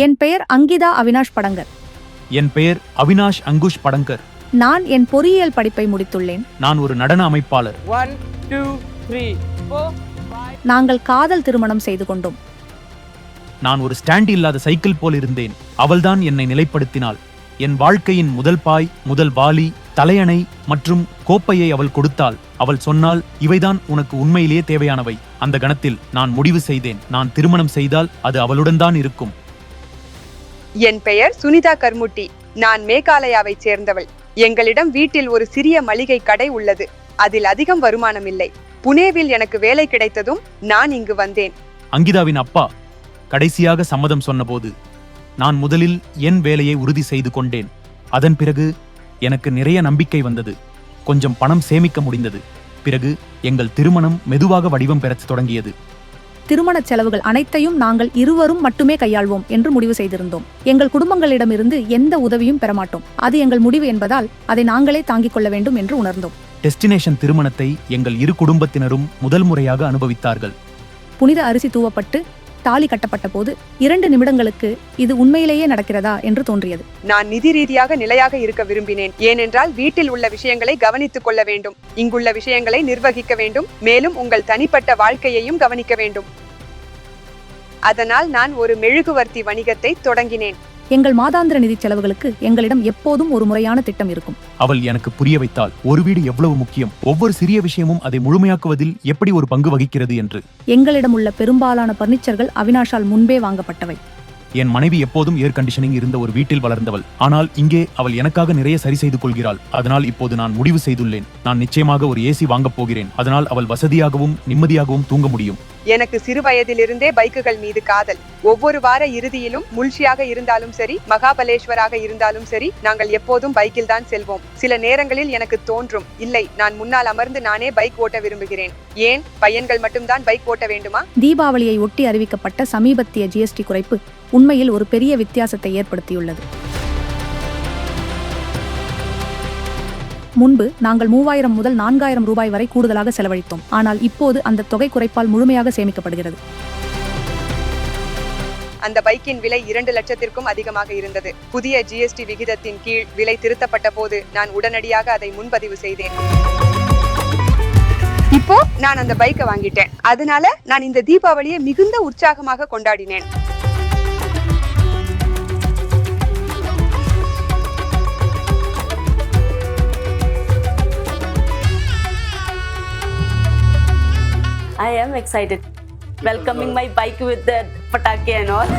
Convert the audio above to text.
என் பெயர் அங்கிதா அவினாஷ் படங்கர். என் பெயர் அவினாஷ் அங்குஷ் படங்கர். நான் என் பொறியியல் படிப்பை முடித்துள்ளேன். நான் ஒரு நடன அமைப்பாளர். 1 2 3 4 5 நாங்கள் காதல் திருமணம் செய்து கொண்டோம். நான் ஒரு ஸ்டாண்ட் இல்லாத சைக்கிள் போல் இருந்தேன். அவள்தான் என்னை நிலைப்படுத்தினாள். என் வாழ்க்கையின் முதல் பாய், முதல் வாளி, தலையணை மற்றும் கோப்பையை அவள் கொடுத்தாள். அவள் சொன்னாள், இவைதான் உனக்கு உண்மையிலேயே தேவையானவை. அந்த கணத்தில் நான் முடிவு செய்தேன், நான் திருமணம் செய்தால் அது அவளுடன் தான் இருக்கும். என் பெயர் சுனிதா கர்முட்டி. நான் மேகாலயாவைச் சேர்ந்தவள். எங்களிடம் வீட்டில் ஒரு சிறிய மளிகை கடை உள்ளது. அதில் அதிகம் வருமானம் இல்லை. புனேவில் எனக்கு வேலை கிடைத்ததும் நான் இங்கு வந்தேன். அங்கிதாவின் அப்பா கடைசியாக சம்மதம் சொன்னபோது நான் முதலில் என் வேலையை உறுதி செய்து கொண்டேன். அதன் பிறகு எனக்கு நிறைய நம்பிக்கை வந்தது. கொஞ்சம் பணம் சேமிக்க முடிந்தது. பிறகு எங்கள் திருமணம் மெதுவாக வடிவம் பெறத் தொடங்கியது. திருமண செலவுகள் அனைத்தையும் நாங்கள் இருவரும் மட்டுமே கையாள்வோம் என்று முடிவு செய்திருந்தோம். எங்கள் குடும்பங்களிடமிருந்து எந்த உதவியும் பெறமாட்டோம். அது எங்கள் முடிவு என்பதால் அதை நாங்களே தாங்கிக் கொள்ள வேண்டும் என்று உணர்ந்தோம். டெஸ்டினேஷன் திருமணத்தை எங்கள் இரு குடும்பத்தினரும் முதல் முறையாக அனுபவித்தார்கள். புனித அரிசி தூவப்பட்டு தாலி கட்டப்பட்ட போது 2 நிமிடங்களுக்கு இது உண்மையிலேயே நடக்கிறதா என்று தோன்றியது. நான் நிதி ரீதியாக நிலையாக இருக்க விரும்பினேன். ஏனென்றால் வீட்டில் உள்ள விஷயங்களை கவனித்துக் கொள்ள வேண்டும், இங்குள்ள விஷயங்களை நிர்வகிக்க வேண்டும், மேலும் உங்கள் தனிப்பட்ட வாழ்க்கையையும் கவனிக்க வேண்டும். அதனால் நான் ஒரு மெழுகுவர்த்தி வணிகத்தை தொடங்கினேன். எங்கள் மாதாந்திர நிதி செலவுகளுக்கு எங்களிடம் எப்போதும் ஒரு முறையான திட்டம் இருக்கும். அவள் எனக்கு புரிய வைத்தாள், ஒரு வீடு எவ்வளவு முக்கியம், ஒவ்வொரு சிறிய விஷயமும் அதை முழுமையாக்குவதில் எப்படி ஒரு பங்கு வகிக்கிறது என்று. எங்களிடம் உள்ள பெரும்பாலான பர்னிச்சர்கள் அவினாஷால் முன்பே வாங்கப்பட்டவை. என் மனைவி எப்போதும் ஏர் கண்டிஷனிங் இருந்த ஒரு வீட்டில் வளர்ந்தவள். ஆனால் இங்கே அவள் எனக்காக நிறைய சரி செய்து கொள்கிறாள். அதனால் இப்போது நான் முடிவு செய்துள்ளேன், நான் நிச்சயமாக ஒரு ஏசி வாங்கப் போகிறேன். அதனால் அவள் வசதியாகவும் நிம்மதியாகவும் தூங்க முடியும். எனக்கு சிறு வயதிலிருந்தே பைக்குகள் மீது காதல். ஒவ்வொரு வார இறுதியிலும் முல்ஷியாக இருந்தாலும் சரி, மகாபலேஸ்வராக இருந்தாலும் சரி, நாங்கள் எப்போதும் பைக்கில் தான் செல்வோம். சில நேரங்களில் எனக்கு தோன்றும், இல்லை, நான் முன்னால் அமர்ந்து நானே பைக் ஓட்ட விரும்புகிறேன். ஏன் பையன்கள் மட்டும்தான் பைக் ஓட்ட வேண்டுமா? தீபாவளியை ஒட்டி அறிவிக்கப்பட்ட சமீபத்திய GST குறைப்பு உண்மையில் ஒரு பெரிய வித்தியாசத்தை ஏற்படுத்தியுள்ளது. முன்பு நாங்கள் 3000 முதல் 4000 ரூபாய் வரை கூடுதலாக செலவழித்தோம். ஆனால் இப்போது அந்த தொகை குறைப்பால் முழுமையாக சேமிக்கப்படுகிறது. அந்த பைக்கின் விலை 2 லட்சத்திற்கும் அதிகமாக இருந்தது. புதிய GST விகிதத்தின் கீழ் விலை திருத்தப்பட்ட போது நான் உடனடியாக அதை முன்பதிவு செய்தேன். இப்போ நான் அந்த பைக்கை வாங்கிட்டேன். அதனால நான் இந்த தீபாவளியை மிகுந்த உற்சாகமாக கொண்டாடினேன். I am excited welcoming my bike with the patake and all.